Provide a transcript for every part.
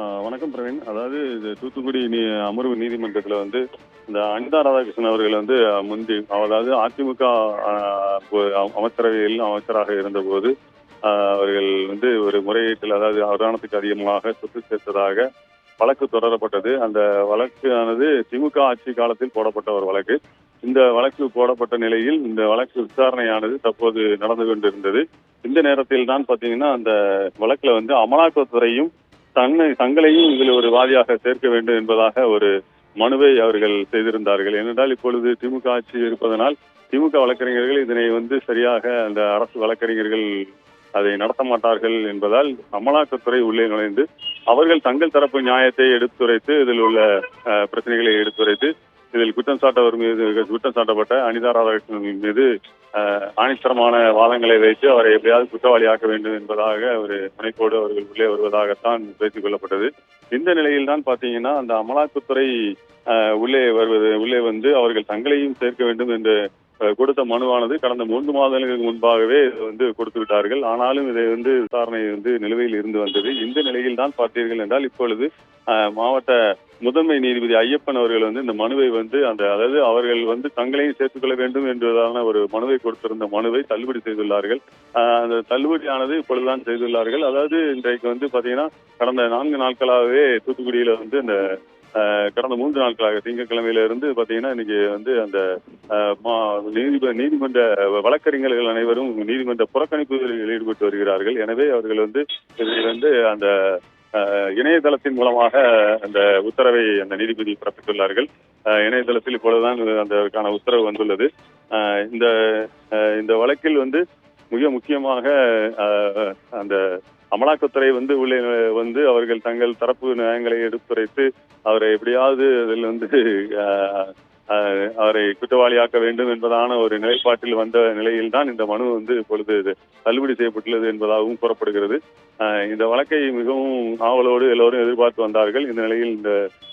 வணக்கம் பிரவீன். அதாவது இது தூத்துக்குடி அமர்வு நீதிமன்றத்தில் வந்து இந்த அனிதா ராதாகிருஷ்ணன் அவர்கள் வந்து முந்தி அதாவது அதிமுக அமைச்சரவையில் அமைச்சராக இருந்தபோது அவர்கள் வந்து ஒரு முறையீட்டில் அதாவது அவதானத்துக்கு அதிகமாக சொத்து சேர்த்ததாக வழக்கு தொடரப்பட்டது. அந்த வழக்கானது திமுக ஆட்சி காலத்தில் போடப்பட்ட ஒரு வழக்கு. இந்த வழக்கு போடப்பட்ட நிலையில் இந்த வழக்கு விசாரணையானது தற்போது நடந்து கொண்டிருந்தது. இந்த நேரத்தில் தான் பாத்தீங்கன்னா அந்த வழக்குல வந்து அமலாக்கத்துறையும் தங்களையும் இதில் ஒரு வாதியாக சேர்க்க வேண்டும் என்பதாக ஒரு மனுவை அவர்கள் செய்திருந்தார்கள். ஏனென்றால் இப்பொழுது திமுக ஆட்சி இருப்பதனால் திமுக வழக்கறிஞர்கள் இதனை வந்து சரியாக அந்த அரசு வழக்கறிஞர்கள் அதை நடத்த மாட்டார்கள் என்பதால் அமலாக்கத்துறை உள்ளே நுழைந்து அவர்கள் தங்கள் தரப்பு நியாயத்தை எடுத்துரைத்து இதில் உள்ள பிரச்சனைகளை எடுத்துரைத்து இதில் குற்றம் சாட்டப்பட்ட அனிதா ராதாகிருஷ்ணன் மீது ஆணித்தரமான வாதங்களை வைத்து அவரை எப்படியாவது குற்றவாளியாக்க வேண்டும் என்பதாக ஒரு முனைப்போடு அவர்கள் உள்ளே வருவதாகத்தான் பேசிக் கொள்ளப்பட்டது. இந்த நிலையில் தான் பாத்தீங்கன்னா அந்த அமலாக்கத்துறை உள்ளே வந்து அவர்கள் தங்களையும் சேர்க்க வேண்டும் என்று கொடுத்த மனுவானது கடந்த 3 மாதங்களுக்கு முன்பாகவே வந்து கொடுத்து விட்டார்கள். ஆனாலும் இதை வந்து விசாரணை வந்து நிலுவையில் இருந்து வந்தது. இந்த நிலையில் தான் பார்த்தீர்கள் என்றால் இப்பொழுது மாவட்ட முதன்மை நீதிபதி ஐயப்பன் அவர்கள் வந்து இந்த மனுவை வந்து அதாவது அவர்கள் வந்து தங்களையும் சேர்த்துக்கொள்ள வேண்டும் என்பதான ஒரு மனுவை கொடுத்திருந்த மனுவை தள்ளுபடி செய்துள்ளார்கள். அந்த தள்ளுபடியானது இப்பொழுதுதான் செய்துள்ளார்கள். அதாவது இன்றைக்கு வந்து பாத்தீங்கன்னா கடந்த 4 நாட்களாகவே தூத்துக்குடியில வந்து இந்த கடந்த 3 நாட்களாக திங்கட்கிழமையில இருந்து பாத்தீங்கன்னா இன்னைக்கு வந்து அந்த நீதிமன்ற வழக்கறிஞர்கள் அனைவரும் நீதிமன்ற புறக்கணிப்புகளில் ஈடுபட்டு வருகிறார்கள். எனவே அவர்கள் வந்து இதில் வந்து அந்த இணையதளத்தின் மூலமாக அந்த உத்தரவை அந்த நீதிபதி பிறப்பித்துள்ளார்கள். இணையதளத்தில் இப்பொழுதுதான் அதற்கான உத்தரவு வந்துள்ளது. இந்த இந்த வழக்கில் வந்து மிக முக்கியமாக அந்த அமலாக்கத்துறை வந்து உள்ளே வந்து அவர்கள் தங்கள் தரப்பு நியாயங்களை எடுத்துரைத்து அவரை எப்படியாவது அதில் வந்து அவரை குற்றவாளியாக்க வேண்டும் என்பதான ஒரு நிலைப்பாட்டில் வந்த நிலையில் தான் இந்த மனு வந்து இப்பொழுது தள்ளுபடி செய்யப்பட்டுள்ளது என்பதாகவும் கூறப்படுகிறது. இந்த வழக்கை மிகவும் ஆவலோடு எல்லோரும் எதிர்பார்த்து வந்தார்கள். இந்த நிலையில் இந்த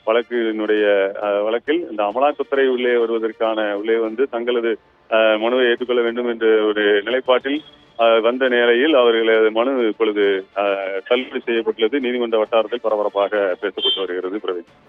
வழக்கில் இந்த அமலாக்கத்துறை உள்ளே வந்து தங்களது மனுவை ஏற்றுக்கொள்ள வேண்டும் என்ற ஒரு நிலைப்பாட்டில் வந்த நிலையில் அவர்களது மனு இப்பொழுது தள்ளுபடி செய்யப்பட்டுள்ளது. நீதிமன்ற வட்டாரத்தில் பரபரப்பாக பேசப்பட்டு வருகிறது. பிரவீன்.